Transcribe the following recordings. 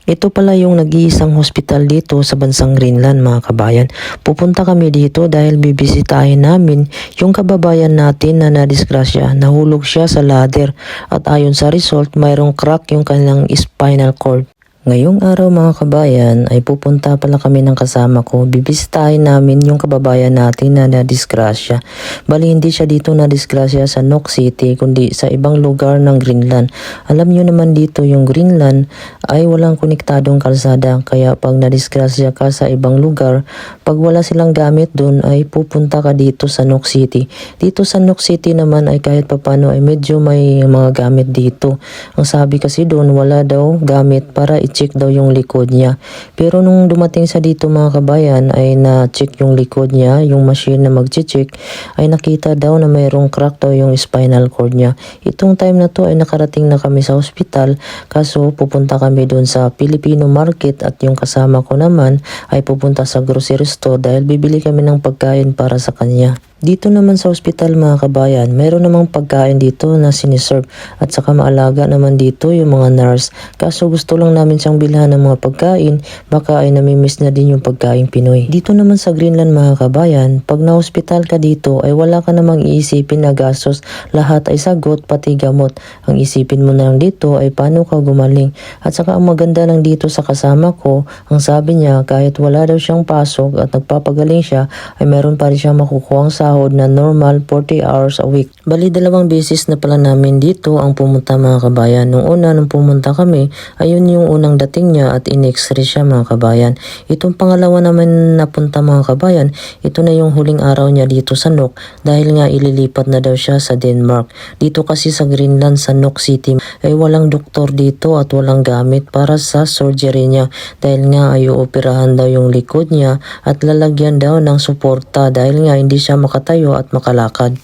Ito pala yung nag-iisang hospital dito sa bansang Greenland mga kabayan. Pupunta kami dito dahil bibisitahin namin yung kababayan natin na nadisgrasya. Nahulog siya sa ladder at ayon sa result mayroong crack yung kanilang spinal cord. Ngayong araw mga kabayan ay pupunta pala kami ng kasama ko. Bibisitahin namin yung kababayan natin na nadisgrasya. Bali hindi siya dito nadisgrasya sa Nuuk City kundi sa ibang lugar ng Greenland. Alam nyo naman dito yung Greenland ay walang konektadong kalsada. Kaya pag nadisgrasya ka sa ibang lugar, pag wala silang gamit doon ay pupunta ka dito sa Nuuk City. Dito sa Nuuk City naman ay kahit papano ay medyo may mga gamit dito. Ang sabi kasi doon wala daw gamit para check daw yung likod niya. Pero nung dumating sa dito mga kabayan ay na-check yung likod niya, yung machine na mag-check ay nakita daw na mayroong crack daw yung spinal cord niya. Itong time na to ay nakarating na kami sa hospital kaso pupunta kami doon sa Filipino market at yung kasama ko naman ay pupunta sa grocery store dahil bibili kami ng pagkain para sa kanya. Dito naman sa ospital mga kabayan, mayroon namang pagkain dito na siniserve at saka maalaga naman dito yung mga nurse. Kaso gusto lang namin siyang bilhan ng mga pagkain, baka ay namimiss na din yung pagkain Pinoy. Dito naman sa Greenland mga kabayan, pag na-hospital ka dito ay wala ka namang iisipin na gastos, lahat ay sagot pati gamot. Ang isipin mo na lang dito ay paano ka gumaling. At saka ang maganda lang dito sa kasama ko, ang sabi niya kahit wala daw siyang pasok at nagpapagaling siya ay meron pa rin siyang makukuhang sahod na normal 40 hours a week. Bali 2 beses na pala namin dito ang pumunta mga kabayan. Nung pumunta kami, ayun yung unang dating niya at in-x-ray siya mga kabayan. Itong pangalawa naman napunta mga kabayan, ito na yung huling araw niya dito sa Nuuk dahil nga ililipat na daw siya sa Denmark. Dito kasi sa Greenland sa Nuuk City ay walang doktor dito at walang gamit para sa surgery niya dahil nga ay uoperahan daw yung likod niya at lalagyan daw ng suporta dahil nga hindi siya makatayo at makalakad.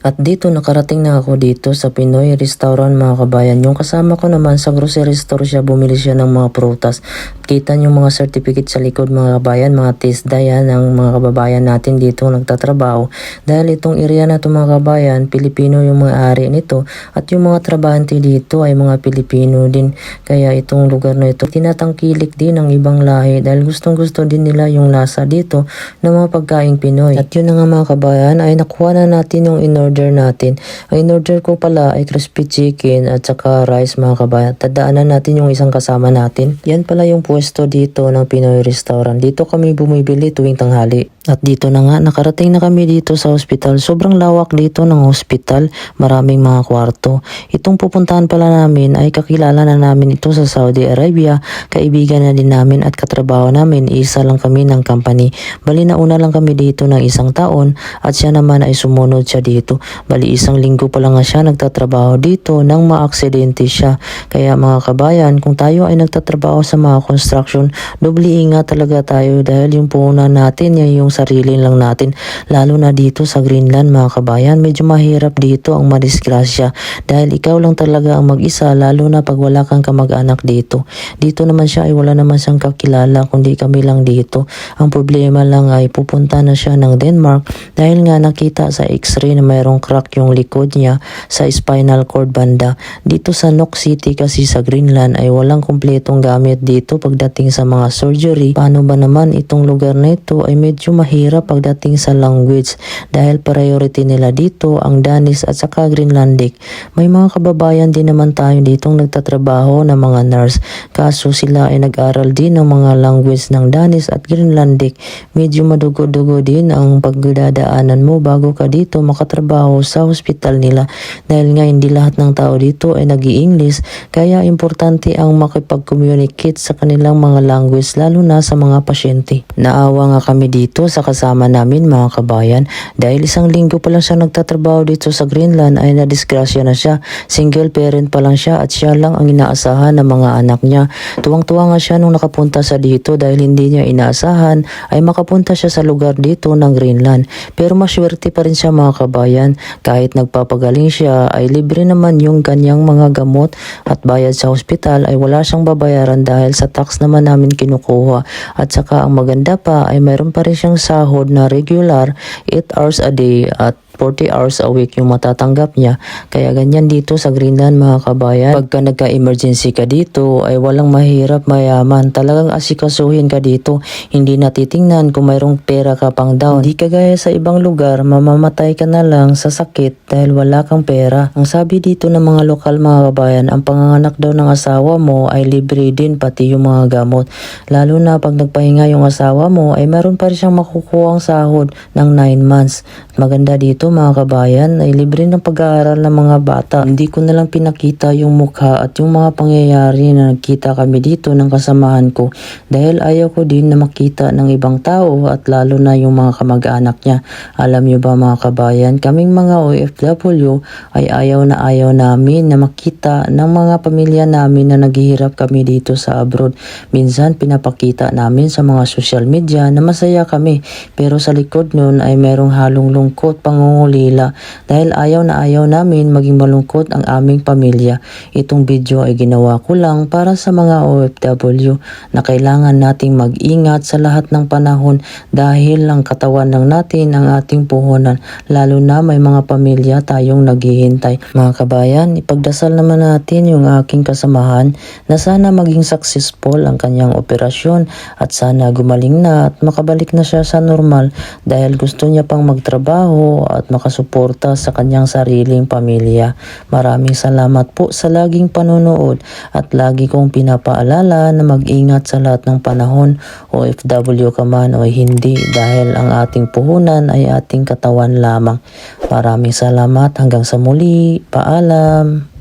At dito nakarating na ako dito sa Pinoy restaurant mga kabayan. Yung kasama ko naman sa grocery store siya, bumili siya ng mga prutas. Kita nyo mga certificate sa likod mga kabayan, mga TISDA yan ng mga kababayan natin dito nagtatrabaho. Dahil itong area na ito mga kabayan, Pilipino yung mga ari nito at yung mga trabahante dito ay mga Pilipino din. Kaya itong lugar na ito tinatangkilik din ng ibang lahi dahil gustong gusto din nila yung lasa dito ng mga pagkaing Pinoy. At yun na nga mga kabayan ay nakuha na natin yung in-order natin. Ang in-order ko pala ay crispy chicken at saka rice mga kabayan. Tadaanan natin yung isang kasama natin. Yan pala yung pwesto dito ng Pinoy restaurant. Dito kami bumibili tuwing tanghali. At dito na nga, nakarating na kami dito sa hospital. Sobrang lawak dito ng hospital. Maraming mga kwarto. Itong pupuntahan pala namin ay kakilala na namin ito sa Saudi Arabia. Kaibigan na din namin at katrabaho namin. Isa lang kami ng company. Bali nauna lang kami dito ng 1 taon at siya naman ay sumunod siya dito. Bali 1 linggo pa lang nga siya nagtatrabaho dito nang maaksidente siya. Kaya mga kabayan, kung tayo ay nagtatrabaho sa mga construction, doble ingat talaga tayo dahil yung puhunan natin ay yung sarili lang natin. Lalo na dito sa Greenland mga kabayan, medyo mahirap dito ang madisgrasya dahil ikaw lang talaga ang mag-isa lalo na pag wala kang kamag-anak dito. Dito naman siya ay wala naman siyang kakilala kundi kami lang dito. Ang problema lang ay pupunta na siya ng Denmark dahil nga nakita sa x-ray na mayroong crack yung likod niya sa spinal cord banda. Dito sa Nuuk City kasi sa Greenland ay walang kumpletong gamit dito pagdating sa mga surgery. Paano ba naman itong lugar na ito ay medyo mahirap pagdating sa language dahil priority nila dito ang Danish at saka Greenlandic. May mga kababayan din naman tayo ditong nagtatrabaho na mga nurse kaso sila ay nag-aral din ng mga language ng Danish at Greenlandic. Medyo madugo-dugo din ang pagdadaanan mo bago ka dito makatrabaho sa hospital nila dahil nga hindi lahat ng tao dito ay nag-i-English kaya importante ang makipag-communicate sa kanilang mga language lalo na sa mga pasyente. Naawa nga kami dito sa kasama namin mga kabayan dahil 1 linggo pa lang siya nagtatrabaho dito sa Greenland ay nadisgrasya na siya. Single parent pa lang siya at siya lang ang inaasahan ng mga anak niya. Tuwang-tuwa nga siya nung nakapunta sa dito dahil hindi niya inaasahan ay makapunta siya sa lugar dito ng Greenland. Pero maswerte pa rin siya mga kabayan. Kahit nagpapagaling siya ay libre naman yung kanyang mga gamot at bayad sa hospital ay wala siyang babayaran dahil sa tax naman namin kinukuha. At saka ang maganda pa ay mayroon pa rin siyang sahod na regular 8 hours a day at 40 hours a week yung matatanggap niya. Kaya ganyan dito sa Greenland mga kabayan. Pagka nagka-emergency ka dito ay walang mahirap mayaman. Talagang asikasuhin ka dito. Hindi natitingnan kung mayroong pera ka pang down. Hindi kagaya sa ibang lugar, mamamatay ka na lang sa sakit dahil wala kang pera. Ang sabi dito ng mga lokal mga kabayan, ang panganganak daw ng asawa mo ay libre din pati yung mga gamot. Lalo na pag nagpahinga yung asawa mo ay meron pa rin siyang makukuhang sahod ng 9 months. Maganda dito mga kabayan ay libre ng pag-aaral ng mga bata. Hindi ko na lang pinakita yung mukha at yung mga pangyayari na nagkita kami dito ng kasamahan ko dahil ayaw ko din na makita ng ibang tao at lalo na yung mga kamag-anak niya. Alam nyo ba mga kabayan, kaming mga OFW ay ayaw namin na makita ng mga pamilya namin na naghihirap kami dito sa abroad. Minsan pinapakita namin sa mga social media na masaya kami pero sa likod nun ay merong halong lungkot, pangungulila dahil ayaw namin maging malungkot ang aming pamilya. Itong video ay ginawa ko lang para sa mga OFW na kailangan nating mag-ingat sa lahat ng panahon dahil ang katawan lang natin ang ating puhunan, lalo na may mga pamilya tayong naghihintay. Mga kabayan, ipagdasal naman natin yung aking kasamahan na sana maging successful ang kanyang operasyon at sana gumaling na at makabalik na siya sa normal dahil gusto niya pang magtrabaho at makasuporta sa kanyang sariling pamilya. Maraming salamat po sa laging panonood at lagi kong pinapaalala na mag-ingat sa lahat ng panahon, OFW ka man o hindi, dahil ang ating puhunan ay ating katawan lamang. Maraming salamat, hanggang sa muli, paalam.